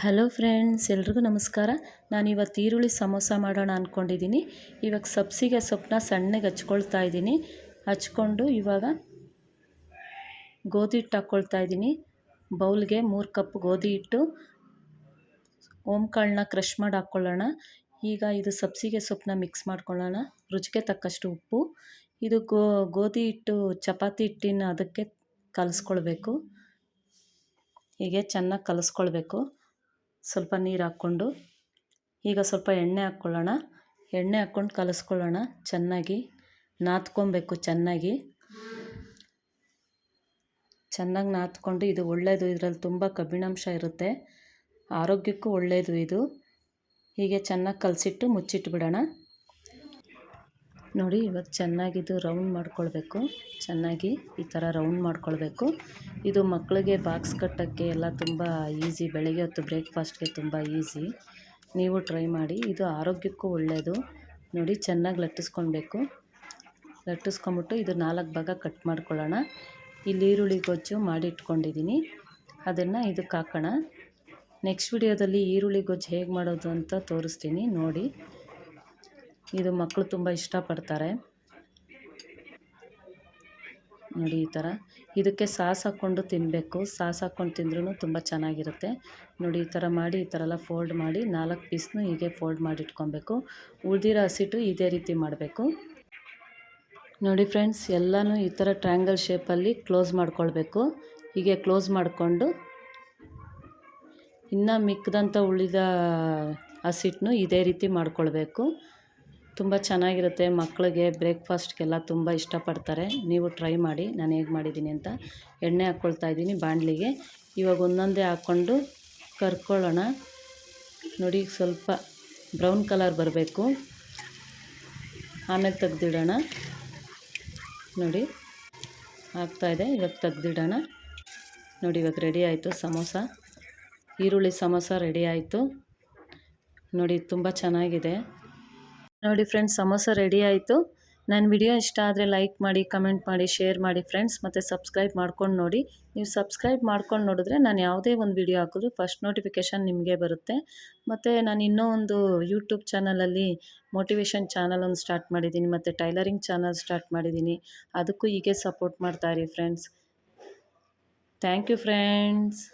Hello friends, ಎಲ್ರಿಗೂ ನಮಸ್ಕಾರ. ನಾನಿವತ್ತು ಈರುಳ್ಳಿ ಸಮೋಸ ಮಾಡೋಣ ಅಂದ್ಕೊಂಡಿದ್ದೀನಿ. ಇವಾಗ ಸಬ್ಸಿಗೆ ಸೊಪ್ಪನ್ನ ಸಣ್ಣಗೆ ಹಚ್ಕೊಳ್ತಾ ಇದ್ದೀನಿ. ಹಚ್ಕೊಂಡು ಇವಾಗ ಗೋಧಿ ಹಿಟ್ಟು ಹಾಕ್ಕೊಳ್ತಾ ಇದ್ದೀನಿ. ಬೌಲ್ಗೆ 3 ಕಪ್ ಗೋಧಿ ಹಿಟ್ಟು, ಓಂಕಾಳನ್ನ ಕ್ರಷ್ ಮಾಡಿ ಹಾಕ್ಕೊಳ್ಳೋಣ. ಈಗ ಇದು ಸಬ್ಸಿಗೆ ಸೊಪ್ಪನ್ನ ಮಿಕ್ಸ್ ಮಾಡ್ಕೊಳ್ಳೋಣ. ರುಚಿಗೆ ತಕ್ಕಷ್ಟು ಉಪ್ಪು. ಇದು ಗೋಧಿ ಹಿಟ್ಟು ಚಪಾತಿ ಹಿಟ್ಟಿನ ಅದಕ್ಕೆ ಕಲಿಸ್ಕೊಳ್ಬೇಕು. ಹೀಗೆ ಚೆನ್ನಾಗಿ ಕಲಿಸ್ಕೊಳ್ಬೇಕು. ಸ್ವಲ್ಪ ನೀರು ಹಾಕ್ಕೊಂಡು ಈಗ ಸ್ವಲ್ಪ ಎಣ್ಣೆ ಹಾಕ್ಕೊಳ್ಳೋಣ. ಎಣ್ಣೆ ಹಾಕ್ಕೊಂಡು ಕಲಿಸ್ಕೊಳ್ಳೋಣ. ಚೆನ್ನಾಗಿ ನಾದ್ಕೊಬೇಕು. ಚೆನ್ನಾಗಿ ನಾದ್ಕೊಂಡು, ಇದು ಒಳ್ಳೆಯದು. ಇದರಲ್ಲಿ ತುಂಬ ಕಬ್ಬಿಣಾಂಶ ಇರುತ್ತೆ, ಆರೋಗ್ಯಕ್ಕೂ ಒಳ್ಳೆಯದು ಇದು. ಹೀಗೆ ಚೆನ್ನಾಗಿ ಕಲಸಿಟ್ಟು ಮುಚ್ಚಿಟ್ಬಿಡೋಣ. ನೋಡಿ, ಇವಾಗ ಚೆನ್ನಾಗಿದು ರೌಂಡ್ ಮಾಡ್ಕೊಳ್ಬೇಕು. ಚೆನ್ನಾಗಿ ಈ ಥರ ರೌಂಡ್ ಮಾಡ್ಕೊಳ್ಬೇಕು. ಇದು ಮಕ್ಕಳಿಗೆ ಬಾಕ್ಸ್ ಕಟ್ಟೋಕ್ಕೆ ಎಲ್ಲ ತುಂಬ ಈಸಿ. ಬೆಳಗ್ಗೆ ಹೊತ್ತು ಬ್ರೇಕ್ಫಾಸ್ಟ್ಗೆ ತುಂಬ ಈಸಿ. ನೀವು ಟ್ರೈ ಮಾಡಿ. ಇದು ಆರೋಗ್ಯಕ್ಕೂ ಒಳ್ಳೆಯದು. ನೋಡಿ, ಚೆನ್ನಾಗಿ ಲಟ್ಟಿಸ್ಕೊಳ್ಬೇಕು. ಲಟ್ಟಿಸ್ಕೊಂಬಿಟ್ಟು ಇದು 4 ಭಾಗ ಕಟ್ ಮಾಡ್ಕೊಳ್ಳೋಣ. ಇಲ್ಲಿ ಈರುಳ್ಳಿ ಗೊಜ್ಜು ಮಾಡಿ ಇಟ್ಕೊಂಡಿದ್ದೀನಿ, ಅದನ್ನು ಇದಕ್ಕೆ ಹಾಕೋಣ. ನೆಕ್ಸ್ಟ್ ವಿಡಿಯೋದಲ್ಲಿ ಈರುಳ್ಳಿ ಗೊಜ್ಜು ಹೇಗೆ ಮಾಡೋದು ಅಂತ ತೋರಿಸ್ತೀನಿ, ನೋಡಿ. ಇದು ಮಕ್ಕಳು ತುಂಬ ಇಷ್ಟಪಡ್ತಾರೆ. ನೋಡಿ, ಈ ಥರ ಇದಕ್ಕೆ ಸಾಸ್ ಹಾಕ್ಕೊಂಡು ತಿನ್ನಬೇಕು. ಸಾಸ್ ಹಾಕ್ಕೊಂಡು ತಿಂದ್ರೂ ತುಂಬ ಚೆನ್ನಾಗಿರುತ್ತೆ. ನೋಡಿ, ಈ ಥರ ಮಾಡಿ, ಈ ಥರ ಎಲ್ಲ ಫೋಲ್ಡ್ ಮಾಡಿ 4 ಪೀಸ್ನು ಹೀಗೆ ಫೋಲ್ಡ್ ಮಾಡಿ ಇಟ್ಕೊಬೇಕು. ಉಳಿದಿರೋ ಹಸಿಟ್ಟು ಇದೇ ರೀತಿ ಮಾಡಬೇಕು. ನೋಡಿ ಫ್ರೆಂಡ್ಸ್, ಎಲ್ಲನೂ ಈ ಥರ ಟ್ರ್ಯಾಂಗಲ್ ಶೇಪಲ್ಲಿ ಕ್ಲೋಸ್ ಮಾಡ್ಕೊಳ್ಬೇಕು. ಹೀಗೆ ಕ್ಲೋಸ್ ಮಾಡಿಕೊಂಡು ಇನ್ನು ಮಿಕ್ಕಿದಂಥ ಉಳಿದ ಹಸಿಟ್ಟನ್ನು ಇದೇ ರೀತಿ ಮಾಡ್ಕೊಳ್ಬೇಕು. ತುಂಬ ಚೆನ್ನಾಗಿರುತ್ತೆ. ಮಕ್ಕಳಿಗೆ ಬ್ರೇಕ್ಫಾಸ್ಟ್ಗೆಲ್ಲ ತುಂಬ ಇಷ್ಟಪಡ್ತಾರೆ. ನೀವು ಟ್ರೈ ಮಾಡಿ, ನಾನು ಹೇಗೆ ಮಾಡಿದ್ದೀನಿ ಅಂತ. ಎಣ್ಣೆ ಹಾಕ್ಕೊಳ್ತಾ ಇದ್ದೀನಿ ಬಾಣಲಿಗೆ. ಇವಾಗ ಒಂದೊಂದೇ ಹಾಕ್ಕೊಂಡು ಕರ್ಕೊಳ್ಳೋಣ. ನೋಡಿ, ಸ್ವಲ್ಪ ಬ್ರೌನ್ ಕಲರ್ ಬರಬೇಕು, ಆಮೇಲೆ ತೆಗ್ದಿಡೋಣ. ನೋಡಿ, ಆಗ್ತಾಯಿದೆ. ಇವಾಗ ತೆಗ್ದಿಡೋಣ. ನೋಡಿ, ಇವಾಗ ರೆಡಿ ಆಯಿತು ಸಮೋಸ. ಈರುಳ್ಳಿ ಸಮೋಸ ರೆಡಿ ಆಯಿತು. ನೋಡಿ, ತುಂಬ ಚೆನ್ನಾಗಿದೆ. ನೋಡಿ ಫ್ರೆಂಡ್ಸ್, ಸಮೋಸ ರೆಡಿ ಆಯಿತು. ನನ್ನ ವಿಡಿಯೋ ಇಷ್ಟ ಆದರೆ ಲೈಕ್ ಮಾಡಿ, ಕಮೆಂಟ್ ಮಾಡಿ, ಶೇರ್ ಮಾಡಿ ಫ್ರೆಂಡ್ಸ್. ಮತ್ತು ಸಬ್ಸ್ಕ್ರೈಬ್ ಮಾಡ್ಕೊಂಡು ನೋಡಿ. ನೀವು ಸಬ್ಸ್ಕ್ರೈಬ್ ಮಾಡ್ಕೊಂಡು ನೋಡಿದ್ರೆ ನಾನು ಯಾವುದೇ ಒಂದು ವಿಡಿಯೋ ಹಾಕಿದ್ರು ಫಸ್ಟ್ ನೋಟಿಫಿಕೇಷನ್ ನಿಮಗೆ ಬರುತ್ತೆ. ಮತ್ತು ನಾನು ಇನ್ನೂ ಒಂದು ಯೂಟ್ಯೂಬ್ ಚಾನಲಲ್ಲಿ ಮೋಟಿವೇಶನ್ ಚಾನಲ್ ಒಂದು ಸ್ಟಾರ್ಟ್ ಮಾಡಿದ್ದೀನಿ, ಮತ್ತು ಟೈಲರಿಂಗ್ ಚಾನಲ್ ಸ್ಟಾರ್ಟ್ ಮಾಡಿದ್ದೀನಿ. ಅದಕ್ಕೂ ಹೀಗೆ ಸಪೋರ್ಟ್ ಮಾಡ್ತಾಯಿರಿ ಫ್ರೆಂಡ್ಸ್. Thank you friends.